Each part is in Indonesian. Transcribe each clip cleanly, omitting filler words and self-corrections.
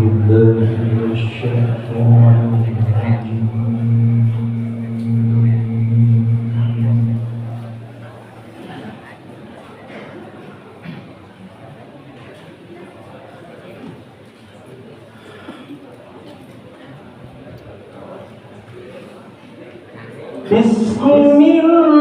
بالله من الشيطان الرجيم. بسم الله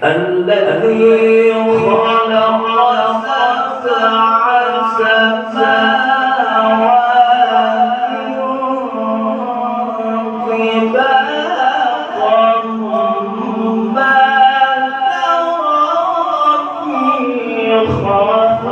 الذي خلق سبع سماوات طباقا ما ترى في خلق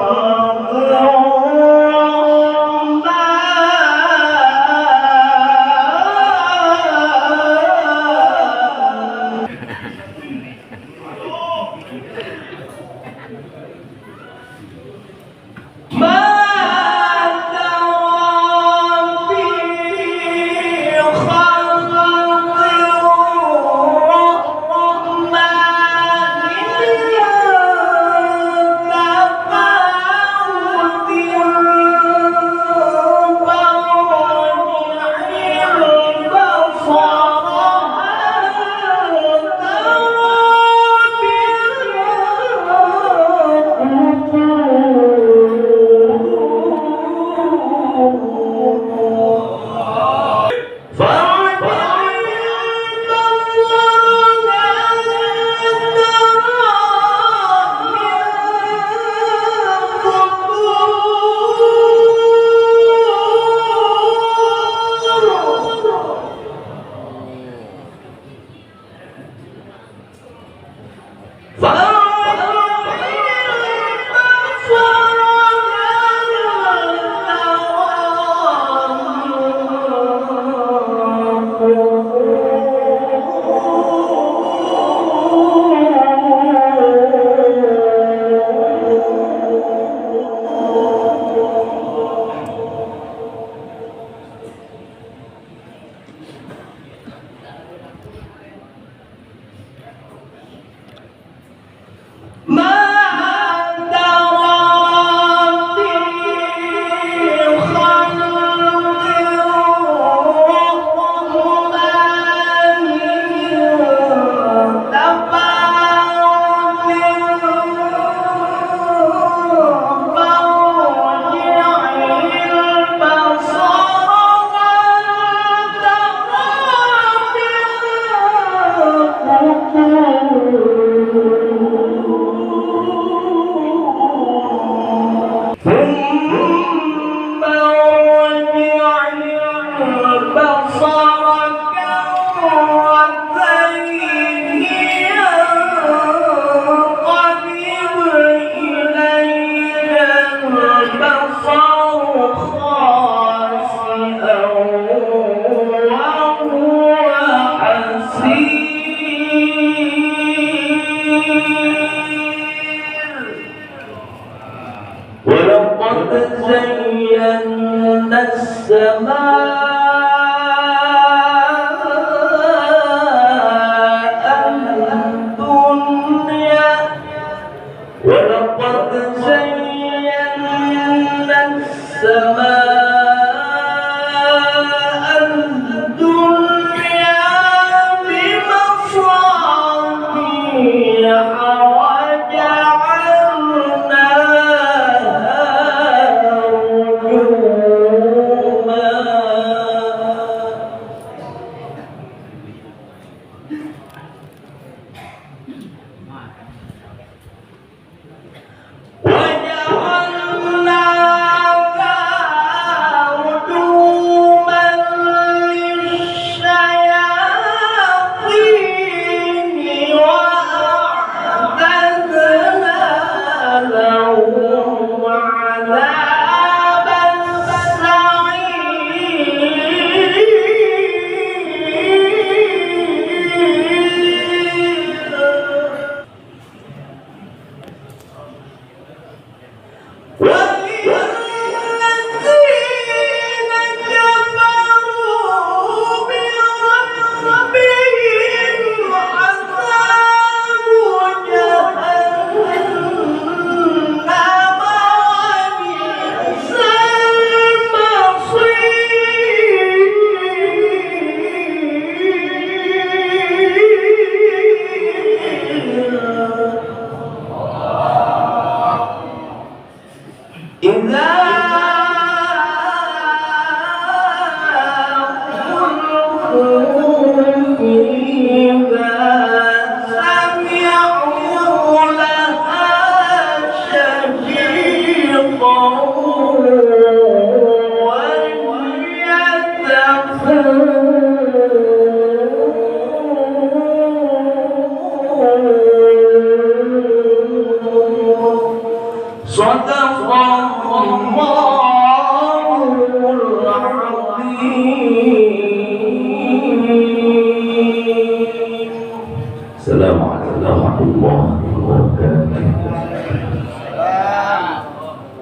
warahmatullahi wabarakatuh.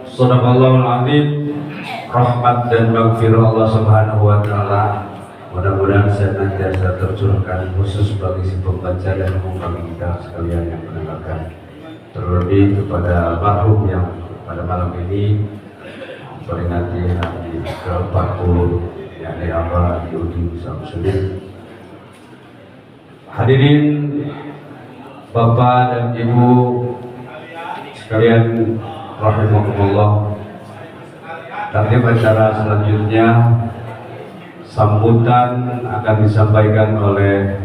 Sadaqallahul azim. Rahmat dan maghfirah Allah Subhanahu wa taala mudah-mudahan senantiasa tercurahkan khusus bagi si pembaca dan bagi kita sekalian yang mendengarkan, terlebih kepada almarhum yang pada malam ini memperingati hari ke-40 yakni Abah Yudi Samsudin. Hadirin Bapak dan Ibu sekalian rahimakumullah, takdim acara selanjutnya sambutan akan disampaikan oleh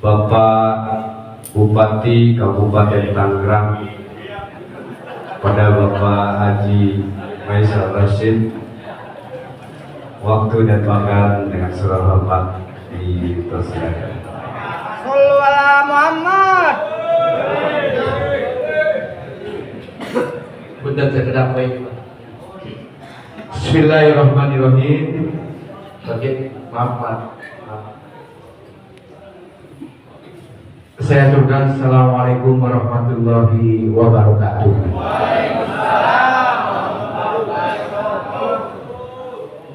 Bapak Bupati Kabupaten Tangerang pada Bapak Haji Maisal Rashid. Waktu dan makan dengan segala hormat dipersilakan. Sallu ala Muhammad. Punten sekedap baik. Bismillahirrahmanirrahim. Oke, maaf. Saya aturkan assalamualaikum warahmatullahi wabarakatuh.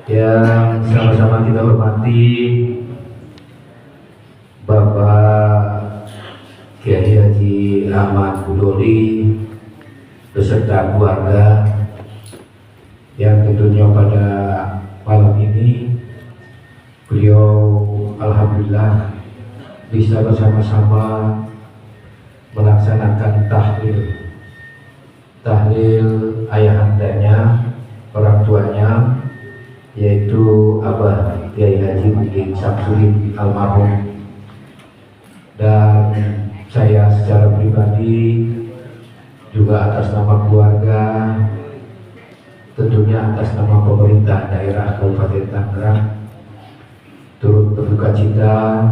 Yang sama-sama kita hormati Bapak Kiai Haji Ahmad Budori beserta keluarga, yang tentunya pada malam ini beliau alhamdulillah bisa bersama-sama melaksanakan tahlil ayahandanya, orang tuanya, yaitu Abah Kiai Haji Muhyiddin Samsudin almarhum. Dan saya secara pribadi juga atas nama keluarga, tentunya atas nama pemerintah daerah Kabupaten Tangerang, turut berduka cita.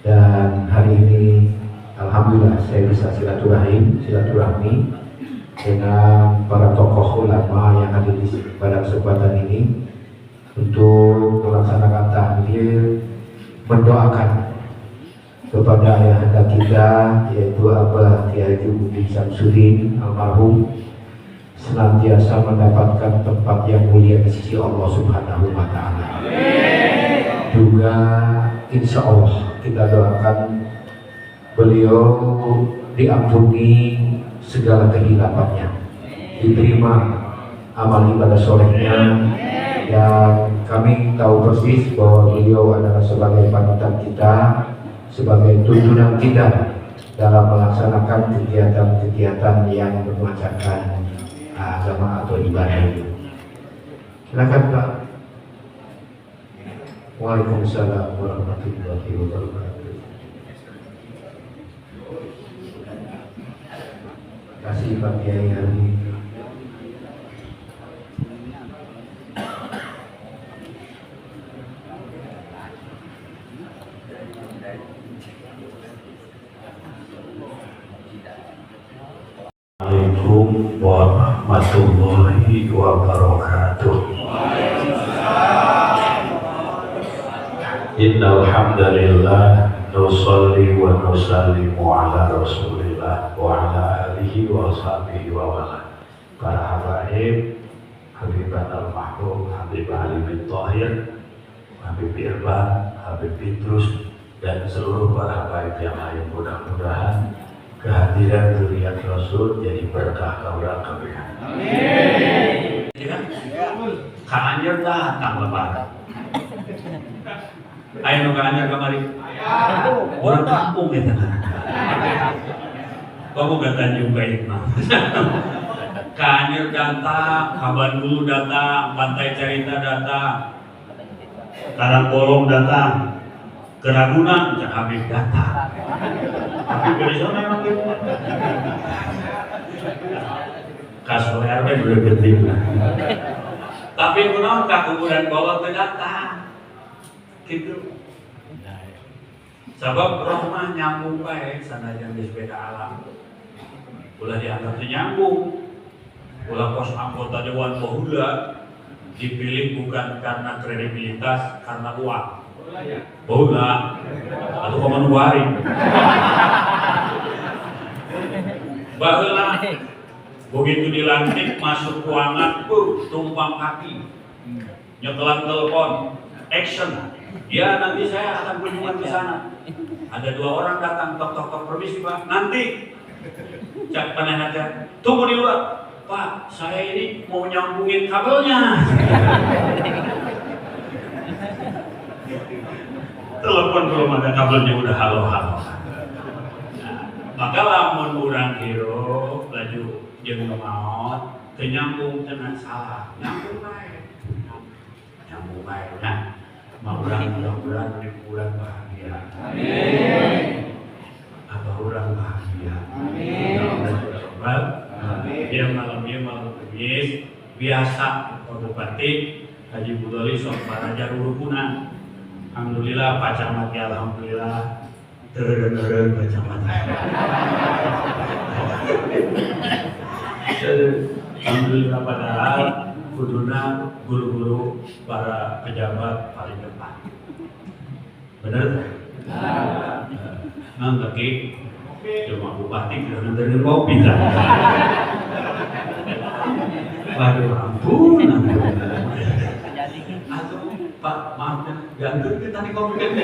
Dan hari ini alhamdulillah saya bisa silaturahmi dengan para tokoh ulama yang hadir pada kesempatan ini untuk melaksanakan tahlil, mendoakan kepada ayahanda kita yaitu Abah Kiai Haji Muhyiddin Samsudin almarhum senantiasa mendapatkan tempat yang mulia di sisi Allah Subhanahu wa taala. Juga insya Allah kita doakan beliau diampuni segala kehilafannya, diterima amal ibadah solehnya, dan kami tahu persis bahwa beliau adalah sebagai panutan kita, sebagai tuntunan kita dalam melaksanakan kegiatan-kegiatan yang bermacamkan agama atau ibadah. Silakan Pak. Waalaikumsalam warahmatullahi wabarakatuh. Terima kasih Pak Kiai Haji. Assalamualaikum warahmatullahi wabarakatuh. Innal hamdalillah nusalli wa nusallimu ala Rasulillah wa ala alihi wa sahbihi wa wala. Para habaib, Habiban al-Mahbub, Habib Ali bin Tahir, Habib Irban, Habib Petrus, dan seluruh para habaib yang lain, mudah-mudahan kehadiran zuriat Rasul jadi berkah kaula kabeh. Amin. Ka anjeun datang lebaran. Ayo nu ka anjeun kamari. Orang kampung eta. Kamu gak Tanjung Baik mah. Ka anjeun datang, ka Bandung datang, Pantai Carita datang. Karangbolong datang. Ke Ragunan Cak Habib datang. Tapi dari sana emang gitu. Kasur RW udah penting lah. Tapi kunaon ka kuburan bawah teh datang. Gitu. Sabab rohmah nyambung bae sanajan di sepeda alam. Ulah dianggap nyambung. Ulah pos anggota Dewan Pemuda dipilih bukan karena kredibilitas, karena uang. Bola atau komandan waring. Baheula begitu dilantik masuk ruangan, tumpang kaki, nyetelan telepon, action. Ya nanti saya akan kunjungan ke sana. Ada 2 orang datang, tok permisi Pak, nanti. Cak penanya, tunggu di luar. Pak, saya ini mau nyambungin kabelnya. Telepon belum ada kabelnya udah halo-halo. Maka lamun urang hirup laju jeung maot teu nyambung cenah salah. Nyambung bae. Nyambung bae nya. Mudah-mudahan urang bahagia. Amin. Abah urang bahagia. Amin. Amin. Dia malam Kamis biasa Pak Bupati Haji Budoli sok baraja rurukunan. Alhamdulillah Pak Camat ya alhamdulillah. Teureun Pak Camat. Alhamdulillah padahal kuduna guru-guru para pejabat paling depan. Benar? Nggak cuma bupati udah nganterin kopi kan? Waduh ampun. Aduh Pak maaf ya, ganteng kita nih kopi kan?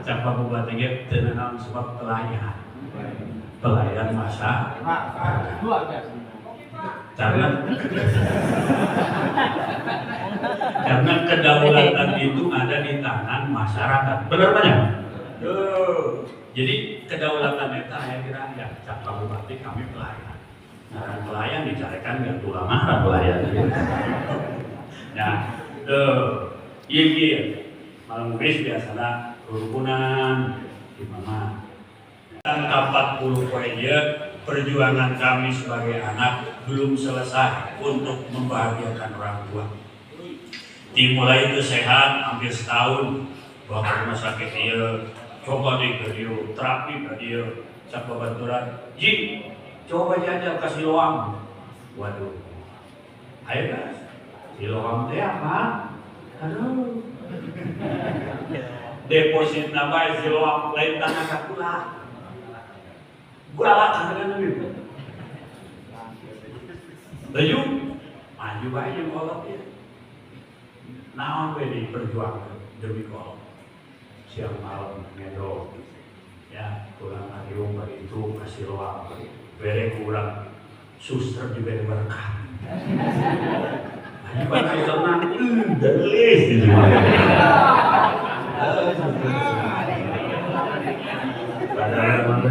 Siapa bupati gitu tenang sebab pelayan masa karena kedaulatan itu ada di tangan masyarakat, benar banyak. Jadi kedaulatan itu saya kira ya Cak Bupati kami pelayan. Nah pelayan dicarikan nggak tulang marah pelayan. Nah, iya malam Kamis biasanya kerukunan di mana. Dan 40 poinnya perjuangan kami sebagai anak belum selesai untuk membahagiakan orang tua. Dimulai itu sehat hampir setahun, bawa ke rumah sakit dia, coba di video terapi dia, coba bantuan, Ji, coba jajal ke Siloam. Waduh, ayo guys, Siloam teh apa? Aduh, deposit nama Siloam lain tanah kakulah. Galak dengan itu. Laju, maju aja kolot ya. Naon we diperjuangkan demi kolot. Siang malam ngedol. Ya, pulang hariung bagi itu kasih loang. Bere kurang suster diberi berkah. Ini pakai tenang, delis gitu. Padahal memang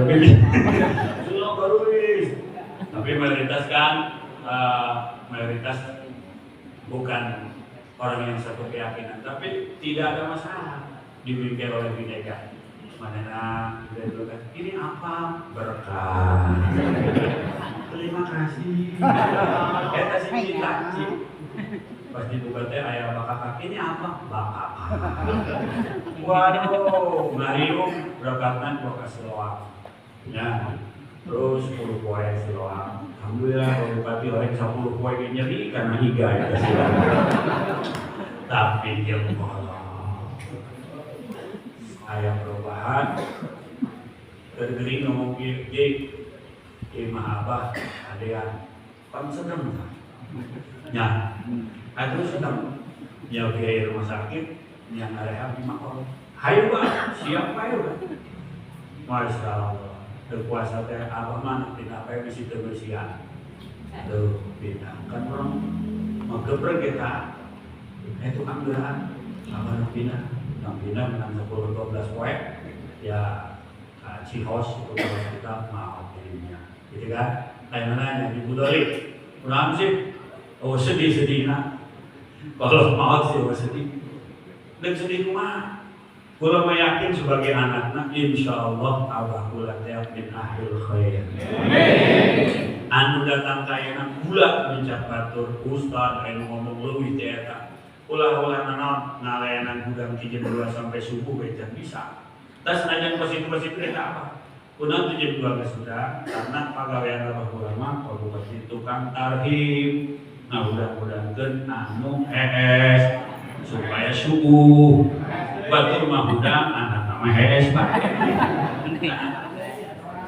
sudah baruis, tapi mayoritas kan mayoritas bukan orang yang satu keyakinan, tapi tidak ada masalah dibimbing oleh bineka. Mana ini apa berkah? Terima kasih. Kita sih cinta sih. Pas dibuka teh ayah bakak ini apa? Bakak. Waduh, ngariung berakatan gua kasih loang. Ya, terus 10 poin siloam. Alhamdulillah Pak Bupati orang 10 poin nyeri karena higa ya kasih loang. Tapi dia kolot. Ayah perubahan. Tergeri ngomong mahabah adean. Kan sedang. Ya, terus sedang. Ya biaya rumah sakit yang rehab di Makor. Hayu Pak, siap Pak ya. Masya Allah, berpuasa teh abah mana tidak apa bisa terbersihan. Tuh, tidak kan orang menggeprek kita. Itu kan gerahan, abah pindah menang 10-12 poin. Ya, Cihos itu kalau kita mau dirinya, gitu kan? Lain-lain yang dibudoli, kenapa sih? Oh sedih nak. Kalau mau sih sedih. Dan sedih mah, kalau meyakin sebagai anaknya, insya Allah abah kula teh min ahlul khair. Anu datang kayana kula mencap batur ustad anu ngomong leuwih teh eta. Ulah-ulah naon ngalayanan gudang jam 2 sampai subuh becan bisa. Tas najan positif eta apa? Kunaon jam 2 sudah karena pagawean abah kula mah Bupati tukang tarhib. Nah mudah-mudahan anu supaya subuh batur mah udang anak mehes Pak.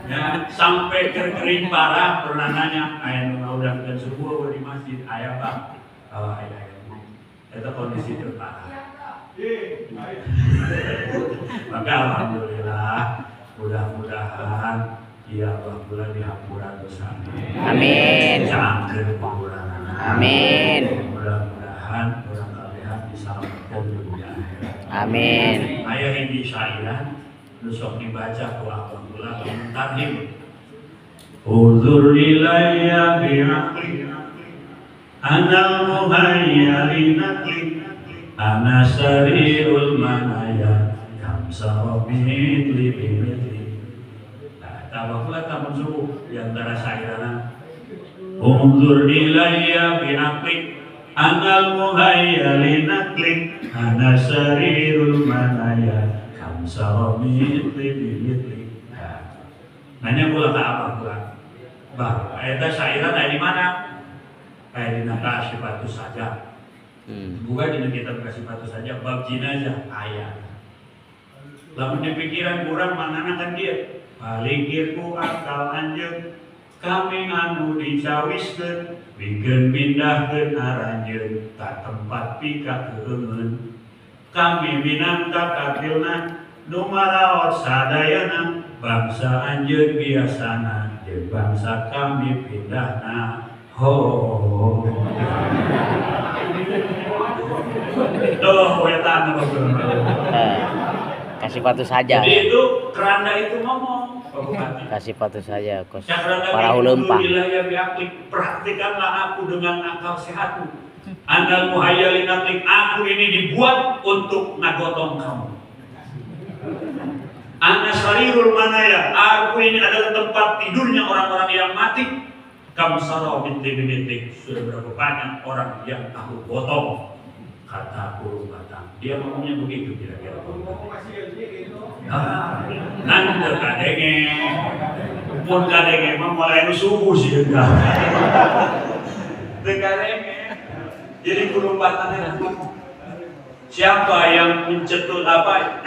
Ya, sampai kering parah pernah nanya, aya nu udah dan subuh di masjid aya Pak. Aya. Itu kondisi terparah. Maka alhamdulillah, mudah-mudahan ya Allah bulan dihampura dosa. Amin. Jangan kuburan. Amin. Mudah-mudahan orang kalian diselamatkan dunia akhirat. Amin. Ayah ini syairan nusok dibaca ku alhamdulillah mentarhim. Uzur ilayya bi'aqli anal muhayyari naqli ana sarirul manaya kamsa mitli bimitli. Nah, tabaklah tamun subuh diantara syairan. Unzur ilayya bi'aqli anal muhayyali naqli ana sarirul manaya kamsa mitli bimitli. Nanya pula ke apa pula? Bah, ayatnya syairan ada di mana? Kayak di Naka Sifatus saja. Bukan di kitab Sifatus saja, bab jinazah ayat. Lamun di pikiran kurang manana kan dia. Palikirku akal anjeun kami anu dicawiskeun bikin pindahkeun aranjeun ka tempat pikakeungeun kami minangka katilna nu maraos sadayana bangsa anjeun biasana jeung bangsa kami pindahna ho. Tuh wetan Kasih patu saja. Jadi itu keranda itu ngomong. Kasih patu saja, Kos. Para Para ulempang. Praktikanlah aku dengan akal sehatmu. Andal muhayyalin naqlik, aku ini dibuat untuk ngagotong kamu. Ana sarirul manaya, aku ini adalah tempat tidurnya orang-orang yang mati. Kamu sarau binti-binti, sudah berapa banyak orang yang aku gotong. Kata burung batang, dia ngomongnya begitu kira-kira. Nanti kadenge, pun kadenge mah mulai subuh sih enggak. Kadenge, jadi burung batangnya siapa yang mencetul apa?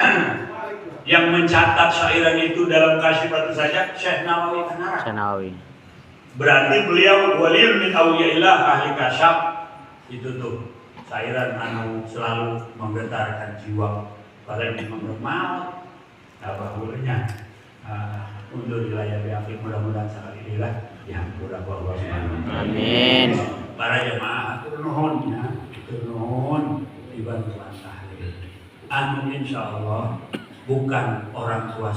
Yang mencatat syairan itu dalam Kasifatu saja, Syekh Nawawi Kanara. Syekh Nawawi. Berarti beliau waliun min awliyaillah ahli kasyaf. Itu tuh syairan anu selalu menggetarkan jiwa pada memang apa bolehnya undur wilayah biafi mudah-mudahan sekali inilah yang kurang Allah SWT. Amin. Para jemaah turunnya turun dibantuan tahlil anu insyaallah bukan orang tua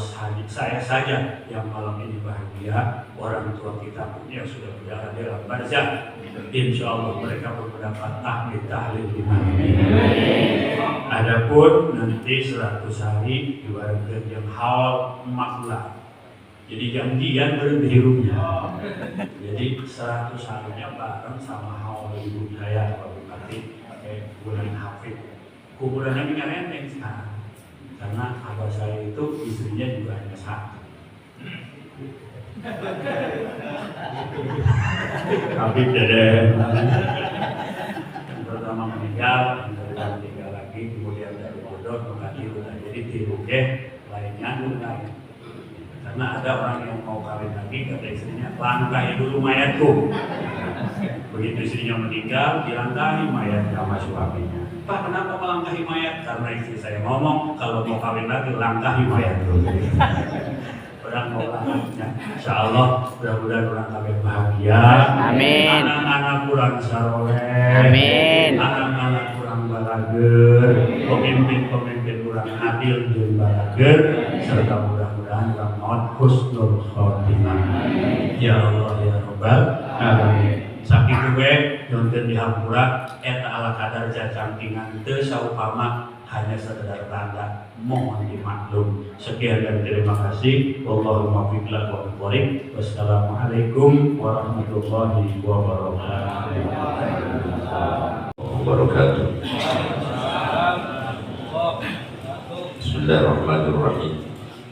saya saja yang malam ini bahagia, orang tua kita pun yang sudah berada dalam barzah. Insya Allah mereka pun mendapat tahlil di malam ini. Adapun nanti 100 hari ibaratkan yang hal maklah. Jadi janjian berhirupnya. Jadi 100 harinya bareng sama hal ibu saya Pak Bupati pakai bulan hafid. Kuburannya punya renteng sekarang. Karena abah saya itu istrinya juga hanya satu. Habib dede pertama meninggal, yang tinggal lagi, kemudian dari bodoh mengganti udah jadi tiru lainnya lain. Karena ada orang yang mau kawin lagi, kata istrinya langkahi dulu mayatku. Begitu istrinya meninggal, dilangkahi mayat sama suaminya. Pak, kenapa melangkahi mayat? Karena istri saya ngomong kalau mau kawin lagi langkahi mayat dulu. Orang mau langkahnya, insya Allah mudah-mudahan orang kawin bahagia. Amin. Anak-anak kurang saroleh. Amin. Anak-anak kurang balager. Pemimpin-pemimpin kurang adil dan balager. Serta mudah-mudahan orang maut husnul khotimah. Ya Allah ya Rabbal alamin. Sakit gue nonton di hampura eta ala kadar jacangkingan teu saupama hanya sekedar tanda, mohon dimaklum. Sekian dan terima kasih. Wallahumma fiqlah wa biqorik. Wassalamualaikum warahmatullahi wabarakatuh. Bismillahirrahmanirrahim.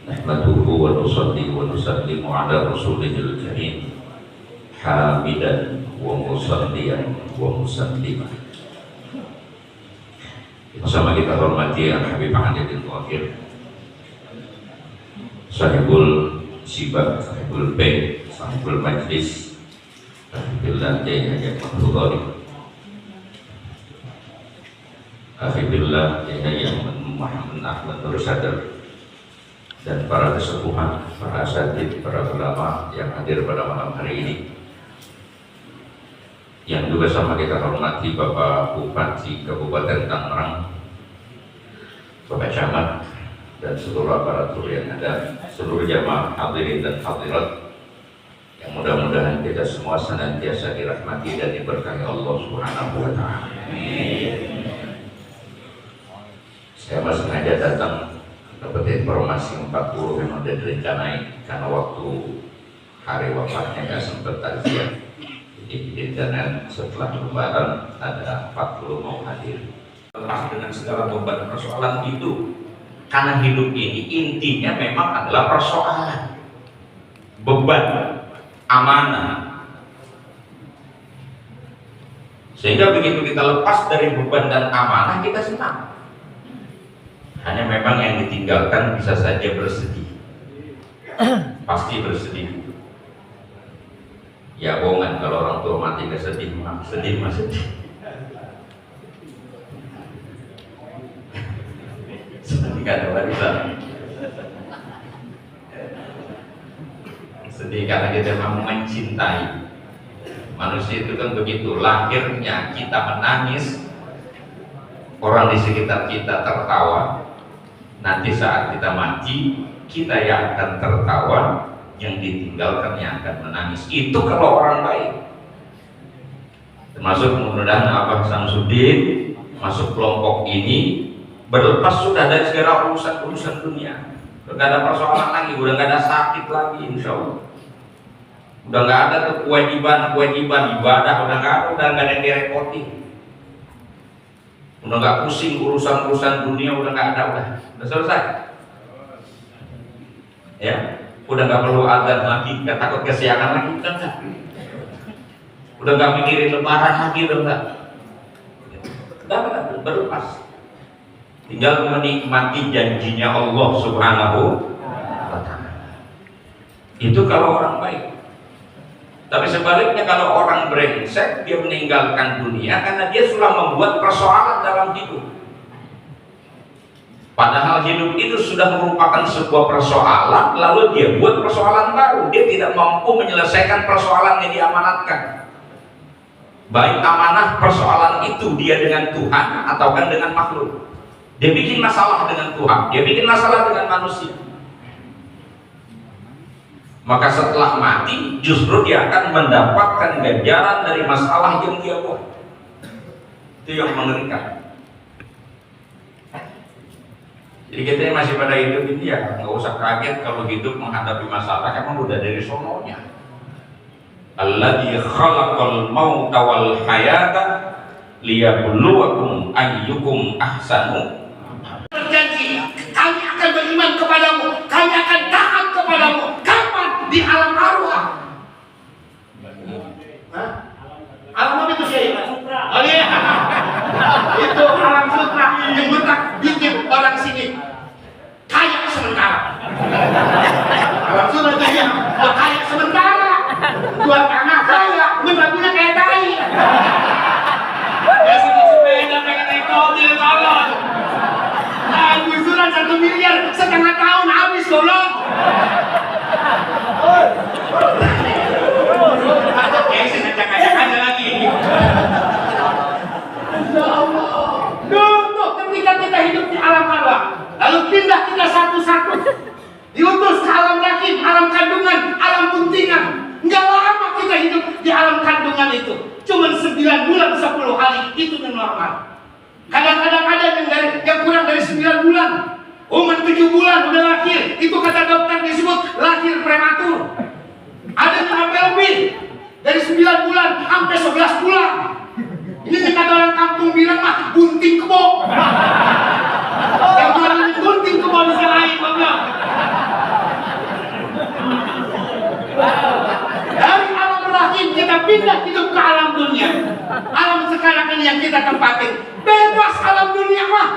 Nahmaduhu wa nusalli wa nusallimu ala rasulihil karim. Hamidan wa musalliyan wa musalliman. Sama kita hormati Al Habib Ali bin Thahir Sahibul Sibak, Sahibul Bait, Sahibul Majlis, Alhamdulillah Jaya Mahmudori, Alhamdulillah Jaya Muhammad Ahmad Nur Sadar, dan para kesepuhan, para asatidz, para ulama yang hadir pada malam hari ini, yang juga sama kita hormati Bapak Bupati Kabupaten Tangerang, Bapak Camat, dan seluruh aparatur yang ada, seluruh jamaah hadirin dan hadirat, yang mudah-mudahan kita semua senantiasa dirahmati dan diberkahi Allah Subhanahu wa Ta'ala. Saya masih sengaja datang dapat informasi 40 memang sudah direncanai karena waktu hari wafatnya nggak sempat takziah. Jadi direncanakan setelah Lebaran ada 40 mau hadir. Lepas dengan segala beban persoalan itu, karena hidup ini intinya memang adalah persoalan, beban, amanah. Sehingga begitu kita lepas dari beban dan amanah, kita senang. Hanya memang yang ditinggalkan bisa saja bersedih, pasti bersedih. Ya bohongan kalau orang tua mati gak sedih, sedih mah sedih. Sedih gak ada warisan. Sedih karena kita memang mencintai. Manusia itu kan begitu, lahirnya kita menangis, orang di sekitar kita tertawa. Nanti saat kita mati, kita yang akan tertawa, yang ditinggalkan yang akan menangis. Itu kalau orang baik. Termasuk mudah-mudahan Abah Samsudin masuk kelompok ini, berlepas sudah dari segala urusan-urusan dunia. Udah gak ada persoalan lagi, udah gak ada sakit lagi, insya Allah. Udah gak ada tuh kewajiban ibadah, udah gak ada yang direpotin. Udah gak pusing urusan-urusan dunia, udah gak ada, udah selesai. Ya, udah gak perlu adzan lagi, gak takut kesiangan lagi, udah gak. Udah gak mikirin lebaran lagi, udah gak. Udah berlepas. Tinggal menikmati janjinya Allah Subhanahu wa Ta'ala. Itu kalau orang baik. Tapi sebaliknya kalau orang brengsek, dia meninggalkan dunia karena dia sudah membuat persoalan dalam hidup. Padahal hidup itu sudah merupakan sebuah persoalan, lalu dia buat persoalan baru. Dia tidak mampu menyelesaikan persoalan yang diamanatkan. Baik amanah persoalan itu dia dengan Tuhan ataukah dengan makhluk. Dia bikin masalah dengan Tuhan, dia bikin masalah dengan manusia. Maka setelah mati justru dia akan mendapatkan ganjaran dari masalah yang dia buat. Itu yang mengerikan. Jadi kita masih pada hidup ini ya nggak usah kaget kalau hidup menghadapi masalah, emang udah dari sononya. Alladzi khalaqal mauta wal hayata liyabluwakum ayyukum ahsanu. Berjanji, kami akan beriman kepadamu, kami akan taat kepadamu. Di alam arwah. Alam apa itu sih? Oh iya. Itu alam sutra yang bentak bikin orang sini kaya sementara. Alam sutra itu ya, kaya sementara. Jual tanah kaya, bentaknya kayak tai. Ya sepeda pengen naik mobil tolong. Nah, gusuran 1 miliar setengah tahun habis golong. Ada lagi. Ya Allah. Dulu ketika kita hidup di alam arwah, lalu pindah kita satu-satu, diutus ke alam rahim, alam kandungan, alam buntingan. Nggak lama kita hidup di alam kandungan itu, cuma 9 bulan 10 hari, itu yang normal. Kadang-kadang ada yang kurang dari 9 bulan. Umur 7 bulan udah lahir, itu kata dokter disebut lahir prematur. Ada yang sampai lebih dari 9 bulan sampai 11 bulan. Ini kata orang kampung bilang mah bunting kebo. Yang orang ini bunting kebo bisa lain bang. Dari alam rahim kita pindah hidup ke alam dunia. Alam sekarang ini yang kita tempatin. Bebas alam dunia mah.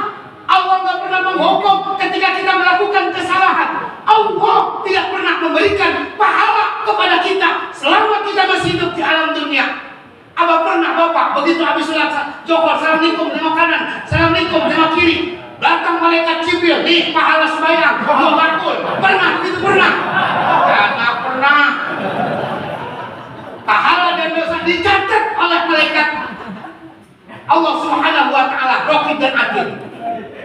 Allah nggak pernah menghukum ketika kita melakukan kesalahan. Allah tidak pernah memberikan pahala kepada kita selama kita masih hidup di alam dunia. Apa pernah Bapak begitu habis sholat Zuhur, assalamualaikum tengok kanan, assalamualaikum tengok kiri, datang malaikat Jibril, nih pahala sembahyang, mau bakul? Pernah begitu? Pernah? Tidak pernah. Pahala dan dosa dicatat oleh malaikat Allah Subhanahu wa taala, Raqib dan Atid.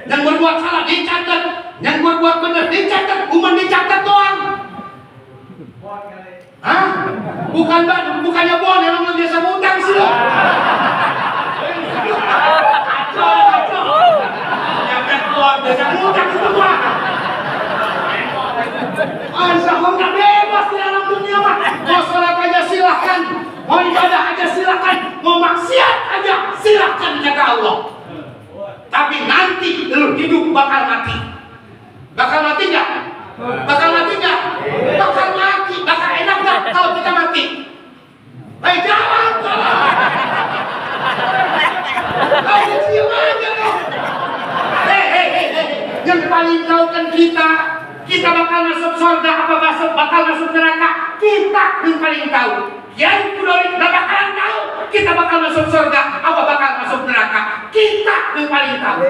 Yang berbuat salah dicatat, yang berbuat benar dicatat, cuma dicatat doang. Hah? Bukannya bon, emang lu biasa ngutang sih lo. Kacau. Nyampe bon, biasa ngutang itu mah. Masa nggak bebas di alam dunia mah. Mau sholat aja silahkan, mau ibadah aja silahkan, mau maksiat aja silahkan kata Allah. Tapi nanti lu hidup bakal mati. Bakal mati nggak? Bakal mati nggak? Bakal mati. Bakal enak nggak kalau kita mati? Hei jangan! Ayo cium aja lo. Hei. Yang paling tahu kan kita bakal masuk surga apa bakal masuk neraka? Kita yang paling tahu. Yang Kudori nggak bakalan tahu kita bakal masuk surga apa bakal masuk neraka. Kita yang paling tahu.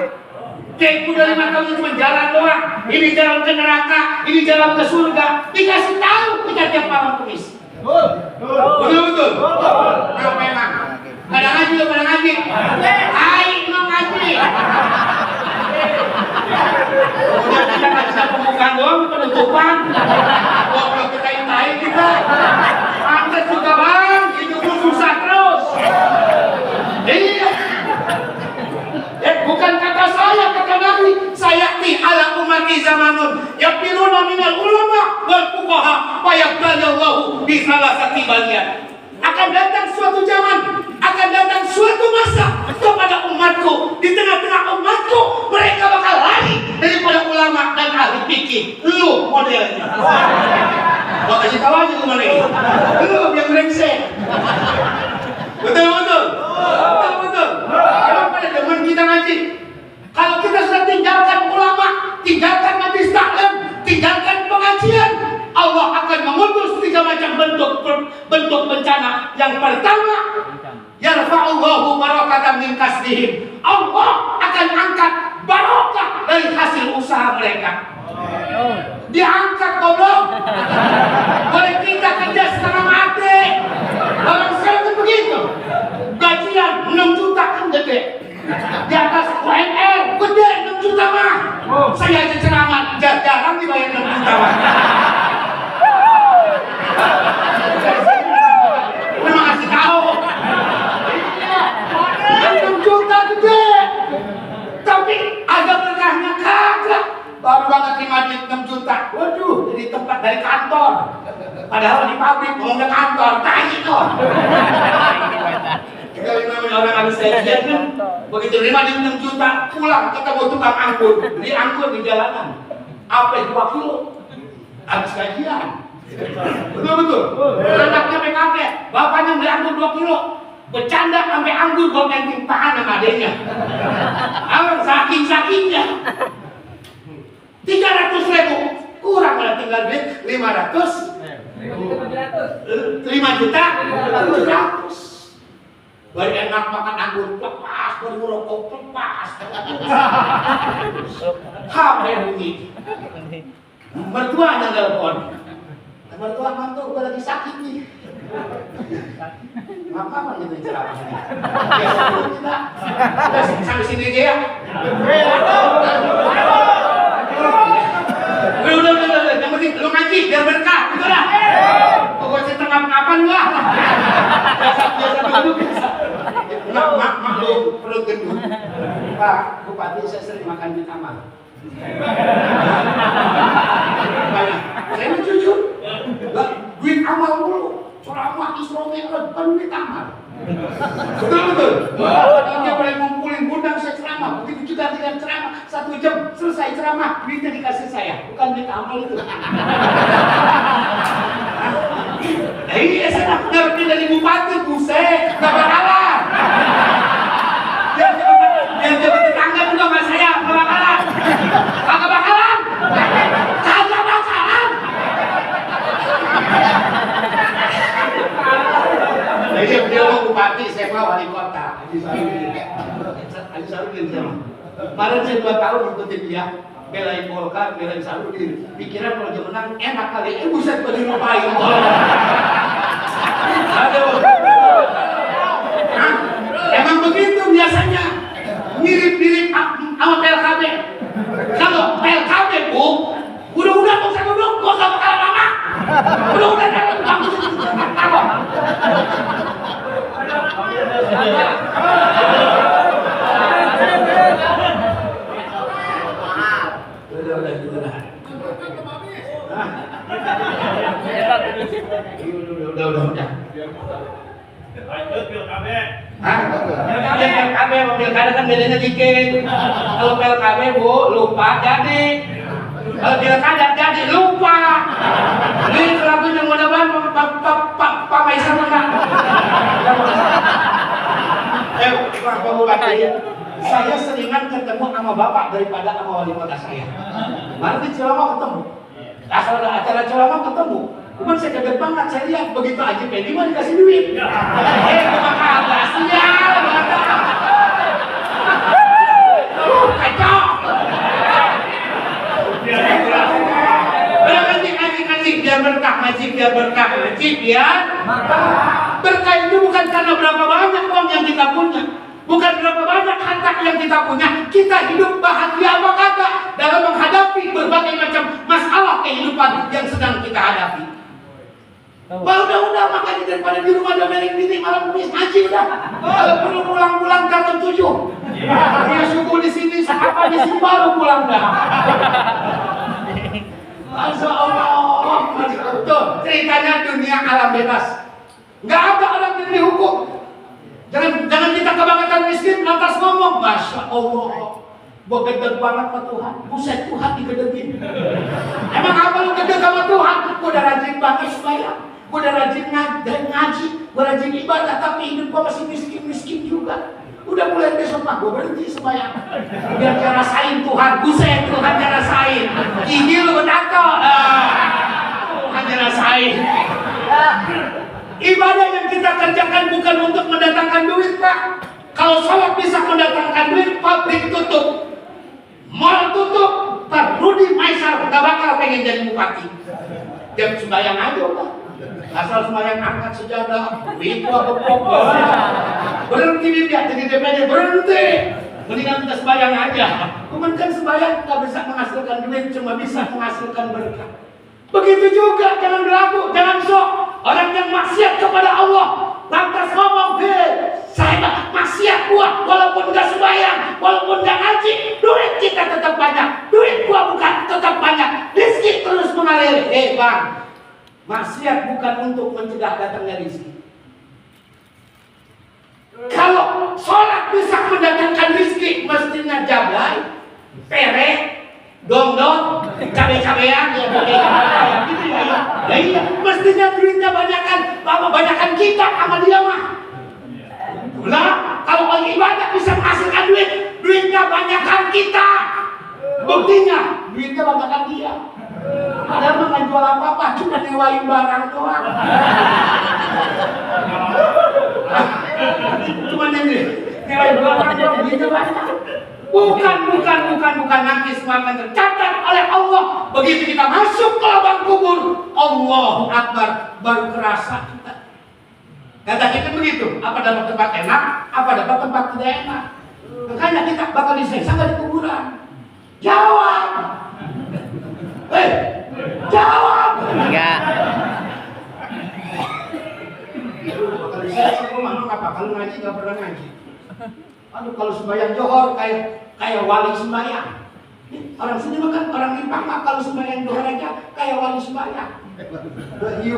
Kayak Kudori mah tahu cuma jalan doang. Ini jalan ke neraka, ini jalan ke surga. Dikasih tahu kita tiap malam Kamis. Betul. Kalau memang pada ngaji. Hai, mau ngaji. Udah kita nggak bisa pembukaan doang, penutupan. Kalau kita intai kita, pantas juga bang, hidupmu susah terus. Iya. Bukan kata saya, kata Nabi. Sayati ala umati zamanun yaqiluna minal ulama wal fuqaha wa yaqbalallahu bi salasati balian. Akan datang suatu zaman, akan datang suatu masa kepada umatku. Di tengah-tengah umatku mereka bakal lari daripada ulama dan ahli fikih. Lu modelnya. Gua kasih tahu aja gimana ini. Lu yang brengsek. Betul. Kenapa pada zaman kita ngaji? Kalau kita sudah tinggalkan ulama, tinggalkan majlis taklim, tinggalkan pengajian, Allah akan mengutus 3 macam bentuk bencana. Yang pertama, yarfa'ullahu barakatan min kasbihim. Allah akan angkat barokah dari hasil usaha mereka. Diangkat goblok. Boleh kita kerja setengah mati. Orang sekarang kan begitu. Gajian 6 juta kan gede. Di atas UMR gede 6 juta mah. Saya aja ceramah jarang dibayar 6 juta mah. Memang kasih tahu. Iya, 6 juta gede. Tapi ada berkahnya kagak. Baru banget terima duit 6 juta. Waduh, jadi tempat dari kantor. Padahal di pabrik ngomongnya kantor, tai dong. Kalau namanya orang habis gajian kan, begitu terima duit 6 juta, pulang ketemu tukang anggur, beli anggur di jalanan. Apa 2 kilo? Habis gajian. Betul. Anaknya sampai kakek, bapaknya beli anggur 2 kilo. Bercanda sampai anggur gua penting tahan sama adenya. Orang saking-sakingnya. 300.000 kurang malah tinggal duit 500. 5 juta 700. Baru enak makan anggur lepas, baru merokok lepas. Apa yang bunyi? Mertuanya telepon. Mertua mantu gue lagi sakit nih. Apa gitu ceramahnya? Biasa dulu kita. Sampai sini aja ya. Udah. Yang penting lu ngaji biar berkah, gitu lah. Pokoknya tengah-tengah gua. Biasa dulu biasa. Mak lu perut gendut. Pak, Bupati saya sering makan duit amal. Saya mau jujur. Duit amal dulu. Ceramah Isra-Mi'raj kan duit amal. Betul. Dia boleh ngumpulin gudang saya ceramah. Begitu juga dengan ceramah 1 jam selesai ceramah, duitnya dikasih saya, bukan duit amal itu. Iya, saya ngerti dari bupati, buset, gak bakalan. Yang jadi tetangga juga sama saya, gak bakalan. Sarudin sama. Kemarin saya 2 tahun ikutin dia, belain Golkar, belain Sarudin. Pikiran kalau dia menang enak kali, buset gue dilupain. Aduh. Hah? Emang begitu biasanya, mirip-mirip sama PLKB. Kalau PLKB bu, udah tuh saya duduk, gua gak bakal lama. Udah dalam kamu apa? Udah. Lanjut PLKB. Hah? PLKB sama pilkada kan bedanya dikit. Kalau PLKB bu, lupa jadi. Kalau pilkada jadi lupa. Ini lagunya mudah-mudahan Pak Maisar mana? Pak Bupati, saya seringan ketemu sama Bapak daripada sama wali kota saya. Mana di Ciloma ketemu? Asal ada acara Ciloma ketemu. Cuman saya kaget banget, saya lihat begitu aja Pedi mah dikasih duit. Makasih sial, kacau. Ngaji, biar berkah, biar berkah itu bukan karena berapa banyak uang yang kita punya, bukan berapa banyak harta yang kita punya. Kita hidup bahagia apa kagak dalam menghadapi berbagai macam masalah kehidupan yang sedang kita hadapi. Udah makanya daripada di rumah domelin bini malam kumis ngaji udah. Kalau perlu pulang karton 7. Dia subuh di sini, apa di sini baru pulang dah. Masya Allah, tuh ceritanya dunia alam bebas. Nggak ada orang yang dihukum. Jangan kita kebangetan miskin lantas ngomong, Masya Allah, gua gede banget sama Tuhan. Buset, Tuhan digedegin. Emang apa lu gede sama Tuhan? Gua udah rajin banget sembahyang, gua udah rajin ngaji, gua rajin ibadah, tapi hidup gua masih miskin juga. Udah mulai besok mah gua berhenti sembahyang. Biar dia rasain Tuhan, buset Tuhan dia rasain. Gigi lu bertato, Tuhan dia rasain. Ibadah yang kita kerjakan bukan untuk mendatangkan duit, Pak. Kalau sholat bisa mendatangkan duit, pabrik tutup, mall tutup, Pak Rudi Maisar gak bakal pengen jadi bupati. Jam sembahyang aja, Pak. Asal sembahyang angkat sejadah, itu apa pokok. Berhenti dia jadi DPD, berhenti. Mendingan kita sembahyang aja. Cuman kan sembahyang gak bisa menghasilkan duit, cuma bisa menghasilkan berkah. Begitu juga, jangan berlaku, jangan sok. Orang yang maksiat kepada Allah lantas ngomong, saya maksiat gua walaupun gak sembahyang, walaupun gak ngaji, duit kita tetap banyak, duit gua bukan tetap banyak, rezeki terus mengalir. Bang, maksiat bukan untuk mencegah datangnya rezeki. Kalau sholat bisa mendatangkan rezeki, mestinya jablay, perek, dong, cabe-cabean, ya gitu ya. Ya iya, mestinya duitnya banyakan kita sama dia mah. Nah, kalau orang ibadah bisa menghasilkan duit, duitnya banyakan kita. Buktinya, duitnya banyakan dia. Padahal mah nggak jual apa-apa, cuma nyewain barang doang. Cuma nyewain barang doang, duitnya banyak. Bukan nanti semua akan tercatat oleh Allah. Begitu kita masuk ke lubang kubur, Allahu Akbar, baru kerasa kita. Kata kita begitu, apa dapat tempat enak, apa dapat tempat tidak enak. Makanya kita bakal disiksa di kuburan. Jawab. Jawab. Enggak. Bakal disiksa apa? Kalau ngaji nggak pernah ngaji. Aduh, kalau sembahyang johor kayak wali sembahyang. Orang sini makan, orang Limpang mah kalau sembahyang johor aja kayak wali sembahyang.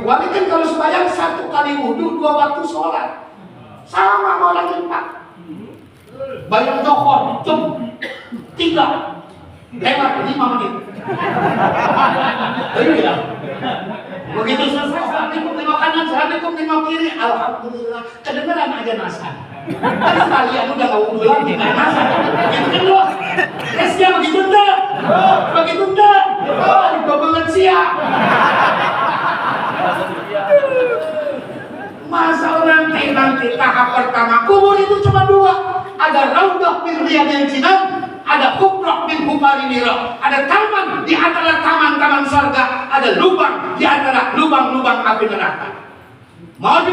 Wali kan kalau sembahyang 1 kali wudu 2 waktu sholat. Sama sama orang Limpang. Bayang johor jam 3 lewat 5 menit. Iya. Begitu selesai, assalamualaikum tengok kanan, assalamualaikum tengok kiri, alhamdulillah kedengeran aja nasan. Kan sekalian udah gak wudu lagi, gak nasan. Begitu kan lo? Resnya begitu enggak? Begitu enggak? Gue banget siap. Masa nanti tahap pertama kubur itu cuma 2. ada raudhah min riyadil jinan, ada hubrah min hubari nira, ada taman di antara taman-taman surga, ada lubang di antara lubang-lubang api neraka. Mau di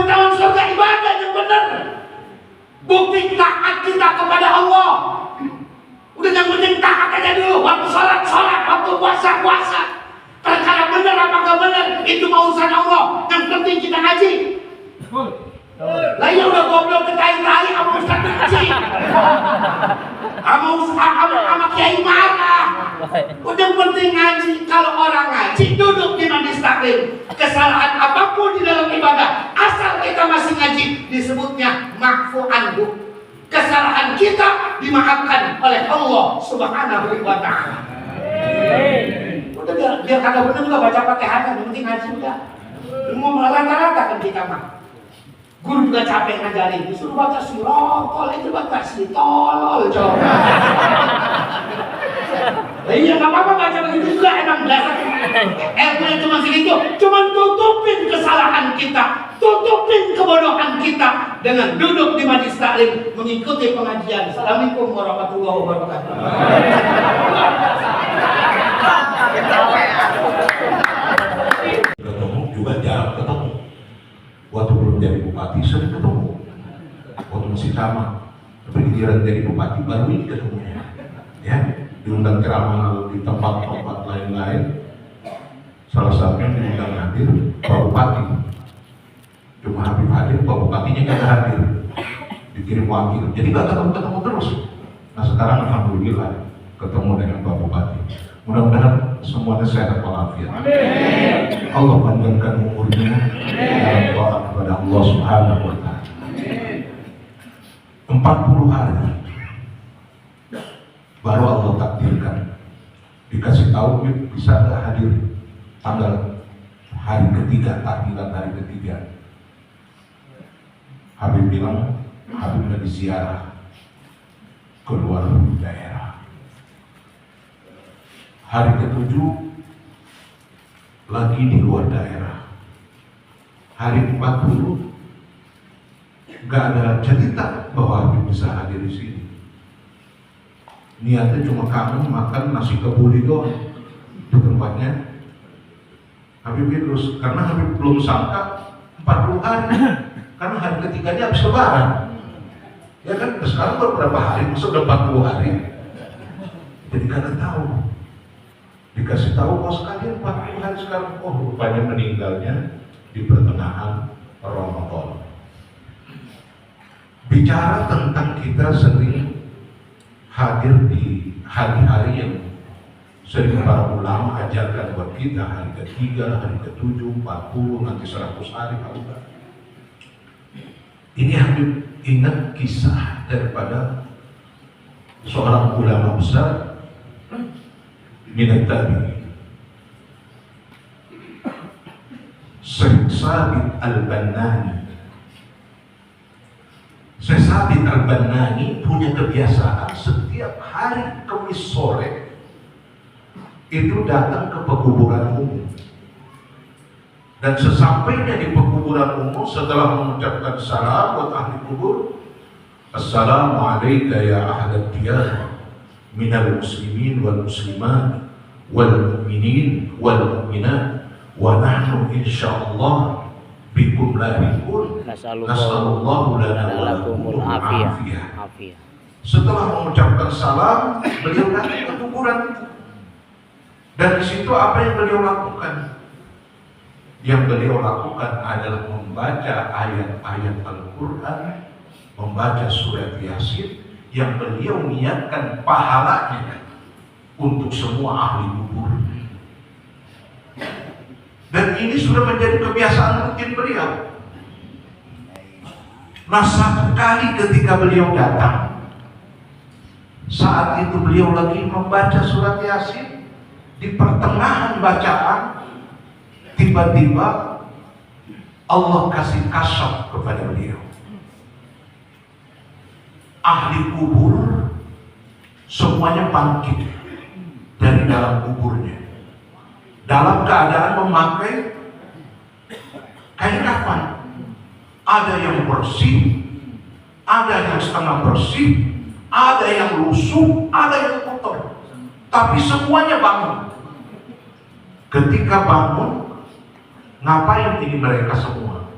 taman surga ibadah yang benar, bukti taat kita kepada Allah. Udah yang penting taat aja dulu, waktu sholat, waktu puasa. Perkara benar apa enggak benar, itu mau urusan Allah. Yang penting kita ngaji. Lah ya udah goblok ketai-tai sama ustaz ngaji. Sama kiai marah. Udah penting ngaji. Kalau orang ngaji duduk di majlis taklim, kesalahan apapun di dalam ibadah, asal kita masih ngaji, disebutnya ma'fu anhu. Kesalahan kita dimaafkan oleh Allah Subhanahu wa ta'ala. Udah biar kagak bener juga baca Fatihah, yang penting ngaji udah. Mau rata-rata kan kita mah. Guru juga capek ngajarin, disuruh baca surah, itu baca tolol coba. Iya nggak apa-apa baca begitu juga, emang dasar. Ilmunya cuma segitu, cuma tutupin kesalahan kita, tutupin kebodohan kita dengan duduk di majlis taklim mengikuti pengajian. Assalamualaikum warahmatullahi wabarakatuh. Ketemu juga jarang ketemu. Waktu belum jadi bupati sering ketemu. Waktu masih sama. Tapi giliran jadi bupati baru ini ketemunya. Ya, diundang ceramah di tempat-tempat lain-lain. Salah satunya diundang hadir Pak Bupati. Cuma Habib hadir, Pak Bupatinya nggak hadir. Dikirim wakil. Jadi nggak ketemu terus. Nah sekarang alhamdulillah ketemu dengan Pak Bupati. Mudah-mudahan semuanya sehat walafiat. Allah panjangkan umurnya dalam doa kepada Allah Subhanahu wa ta'ala. 40 hari baru Allah takdirkan. Dikasih tahu bisa nggak hadir tanggal hari ketiga, takdiran hari ketiga. Habib bilang Habib lagi ziarah keluar daerah. Hari ke-7 lagi di luar daerah. Hari 40 gak ada cerita bahwa Habib bisa hadir di sini. Niatnya cuma kangen makan nasi kebuli doang di tempatnya. Habib terus karena Habib belum sangka 40 hari. Karena hari ketiganya habis lebaran. Ya kan, sekarang beberapa hari, masa udah 40 hari. Jadi kagak tahu. Dikasih tahu bahwa sekalian 40 hari sekarang, oh rupanya meninggalnya di pertengahan Ramadan. Bicara tentang kita sering hadir di hari-hari yang sering para ulama ajarkan buat kita, hari ketiga, hari ke-7, 40, nanti 100 hari Allah. Ini Habib ingat kisah daripada seorang ulama besar minat tabi'in, Syekh Sabit Al-Bannani. Syekh Sabit Al-Bannani punya kebiasaan setiap hari Kamis sore itu datang ke pekuburan umum. Dan sesampainya di pekuburan umum, setelah mengucapkan salam buat ahli kubur, Assalamualaikum ya ahli diyar minal muslimin wal muslimat wal mu'minin wal mu'minat wa nahnu insyaallah bikum lahiqun nasallallahu lana wa lakumul afiyah. Setelah mengucapkan salam, beliau datang ke kuburan. Dan di situ apa yang beliau lakukan? Yang beliau lakukan adalah membaca ayat-ayat Al-Quran, membaca surat Yasin, yang beliau niatkan pahalanya untuk semua ahli kubur. Dan ini sudah menjadi kebiasaan rutin beliau. Nah, satu kali ketika beliau datang, saat itu beliau lagi membaca surat Yasin, di pertengahan bacaan tiba-tiba Allah kasih kasyaf kepada beliau. Ahli kubur semuanya bangkit dari dalam kuburnya dalam keadaan memakai kain kafan. Ada yang bersih, Ada yang setengah bersih, ada yang lusuh, ada yang kotor. Tapi semuanya bangun. Ketika bangun, ngapain ini mereka semua?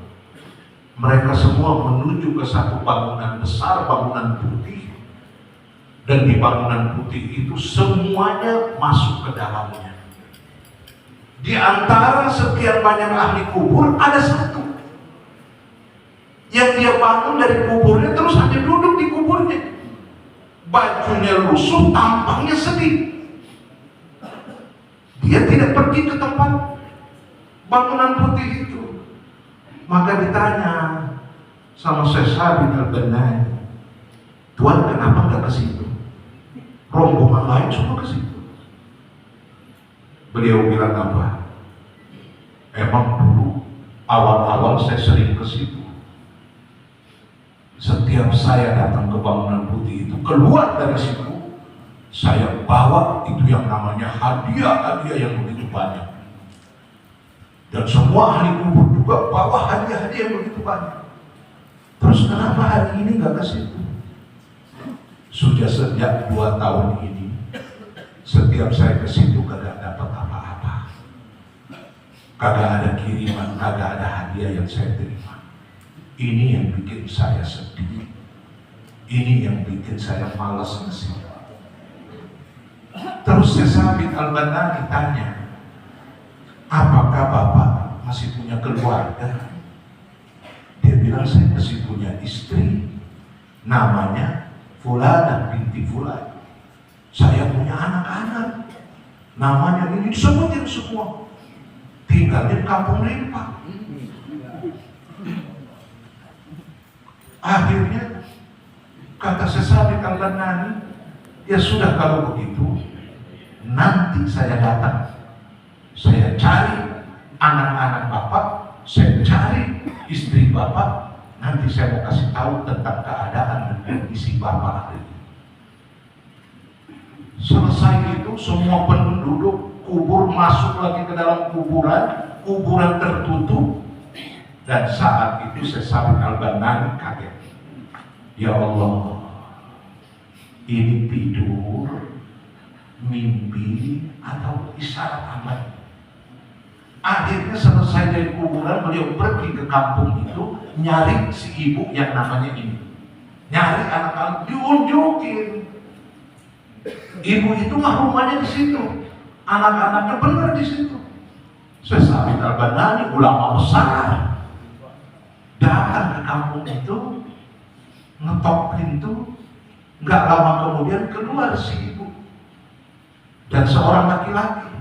Mereka semua menuju ke satu bangunan besar, bangunan putih. Dan di bangunan putih itu semuanya masuk ke dalamnya. Di antara sekian banyak ahli kubur, ada satu yang dia bangun dari kuburnya terus hanya duduk di kuburnya. Bajunya lusuh, tampangnya sedih. Dia tidak pergi ke tempat bangunan putih itu. Maka ditanya sama Syekh Sabit Al-Banani, Tuhan kenapa nggak ke situ? Rombongan lain semua ke situ. Beliau bilang apa? Emang dulu awal-awal saya sering ke situ. Setiap saya datang ke bangunan putih itu, keluar dari situ, saya bawa itu yang namanya hadiah-hadiah yang begitu banyak. Dan semua ahli kubur juga bawa hadiah-hadiah yang begitu banyak. Terus kenapa hari ini nggak ke situ? Sudah sejak 2 tahun ini, setiap saya ke situ kagak dapat apa-apa. Kagak ada kiriman, kagak ada hadiah yang saya terima. Ini yang bikin saya sedih. Ini yang bikin saya malas ke situ. Terus Syekh Sabit Al-Banani tanya, apakah Bapak masih punya keluarga? Dia bilang, saya masih punya istri, namanya Fulanah binti Fulan. Saya punya anak-anak, namanya ini disebutin semua. Tinggal di kampung Rimpa. Akhirnya kata Syekh Sabit Al-Banani, ya sudah kalau begitu, nanti saya datang. Saya cari anak-anak Bapak, saya cari istri Bapak, nanti saya mau kasih tahu tentang keadaan dan kondisi Bapak hari ini. Selesai itu, semua penduduk kubur masuk lagi ke dalam kuburan, kuburan tertutup. Dan saat itu Syekh Sabit Al-Banani kaget. Ya Allah, ini tidur, mimpi, atau isyarat amal. Akhirnya selesai dari kuburan, beliau pergi ke kampung itu, nyari si ibu yang namanya ini. Nyari anak-anak, diunjukin. Ibu itu mah rumahnya di situ, anak-anaknya benar di situ. Syekh Sabit Al-Banani, ulama besar, datang ke kampung itu, ngetok pintu. Nggak lama kemudian keluar si ibu dan seorang laki-laki.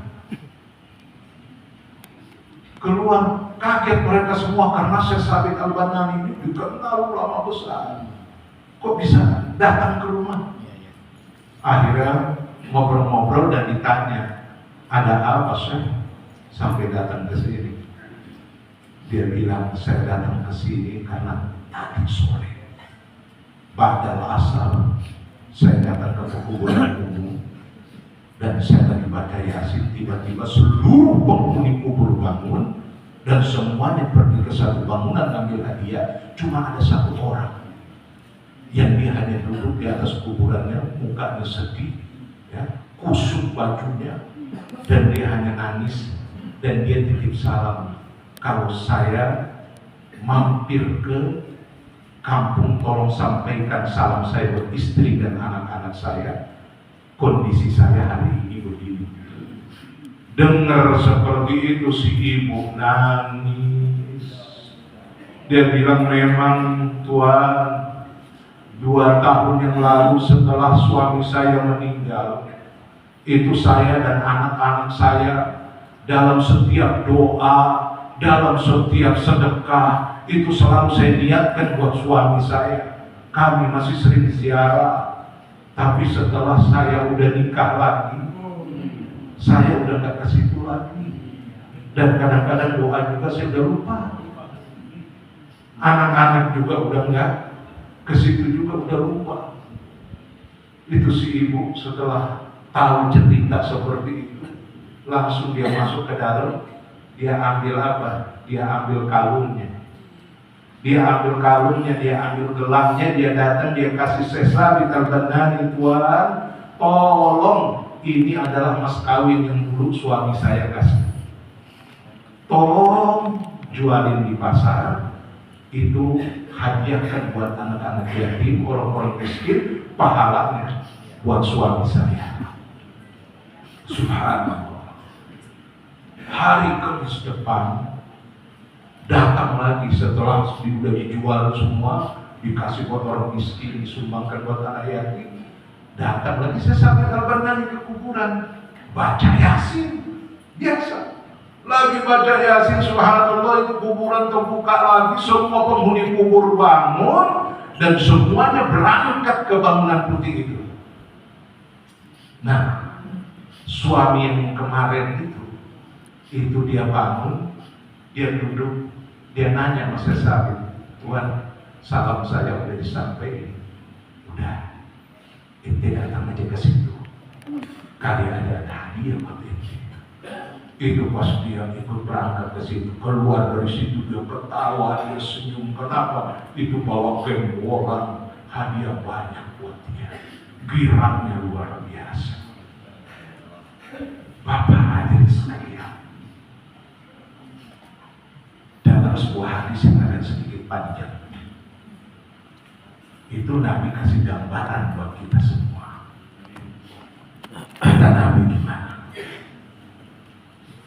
Keluar, kaget mereka semua karena Syekh Sabit Al-Banani ini dikenal ulama besar. Kok bisa datang ke rumah? Akhirnya ngobrol-ngobrol dan ditanya, ada apa Syekh sampai datang ke sini? Dia bilang, saya datang ke sini karena tadi sore ba'dal asar saya datang ke kuburan umum dan saya lagi baca Yasin, tiba-tiba seluruh penghuni kubur bangun dan semuanya pergi ke satu bangunan ambil hadiah. Cuma ada satu orang yang dia hanya duduk di atas kuburannya, mukanya sedih, ya, kusut bajunya, dan dia hanya nangis dan dia titip salam, kalau saya mampir ke kampung, tolong sampaikan salam saya buat istri dan anak-anak saya. Kondisi saya hari ini begini. Dengar seperti itu si ibu nangis. Dia bilang, memang Tuhan, 2 tahun yang lalu setelah suami saya meninggal, itu saya dan anak-anak saya dalam setiap doa, dalam setiap sedekah, itu selalu saya niatkan buat suami saya. Kami masih sering ziarah. Tapi setelah saya udah nikah lagi, saya udah gak ke situ lagi. Dan kadang-kadang doa juga saya udah lupa. Anak-anak juga udah gak ke situ juga udah lupa. Itu si ibu setelah tahu cerita seperti itu, langsung dia masuk ke dalam. Dia ambil apa? Dia ambil kalungnya. Dia ambil kalungnya, dia ambil gelangnya, dia datang, dia kasih sesa di Al-Banani, Tuhan, tolong, ini adalah mas kawin yang dulu suami saya kasih. Tolong jualin di pasar, itu hadiahkan buat anak-anak yatim, orang-orang miskin, pahalanya buat suami saya. Subhanallah. Hari Kamis depan datang lagi setelah sudah dijual semua, dikasih buat orang miskin, disumbangkan buat anak yatim. Datang lagi saya sampai Al-Banani ke kuburan, baca Yasin biasa. Lagi baca Yasin, subhanallah, itu kuburan terbuka lagi, semua penghuni kubur bangun dan semuanya berangkat ke bangunan putih itu. Nah, suami yang kemarin itu dia bangun, dia duduk, dia nanya sama saya Sabit, Tuhan, salam saya udah disampaikan. Udah, ente datang aja ke situ. Kali ada hadiah buat ente. Itu pas dia ikut berangkat ke situ, keluar dari situ dia ketawa, dia senyum. Kenapa? Itu bawa gembolan, hadiah banyak buat dia. Girangnya luar biasa. Bapak hadirin sekalian, dalam sebuah hadis yang agak sedikit panjang, itu Nabi kasih gambaran buat kita semua. Kata Nabi gimana?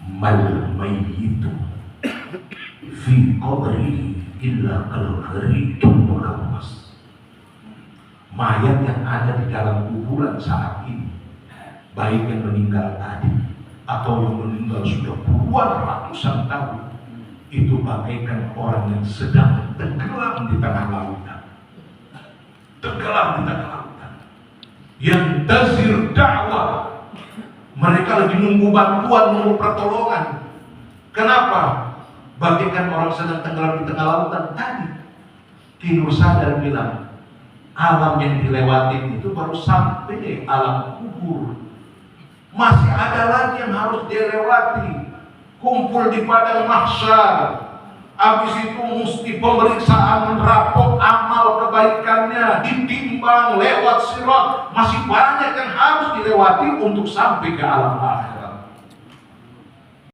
Mal mayyitu fi qabrihi illa kal-ghariqil mulawwas. Mayat yang ada di dalam kuburan saat ini, baik yang meninggal tadi atau yang meninggal sudah puluhan ratusan tahun, itu bagaikan orang yang sedang tenggelam di tengah lautan. Tenggelam di tengah lautan. Yang tazir dakwah. Mereka lagi nunggu bantuan, nunggu pertolongan. Kenapa? Bagaikan orang sedang tenggelam di tengah lautan tadi. Ki Nur Sadar bilang, alam yang dilewati itu baru sampai alam kubur. Masih ada lagi yang harus dilewati. Kumpul di padang mahsyar. Habis itu mesti pemeriksaan rapor amal kebaikannya, ditimbang lewat sirat. Masih banyak yang harus dilewati untuk sampai ke alam akhir.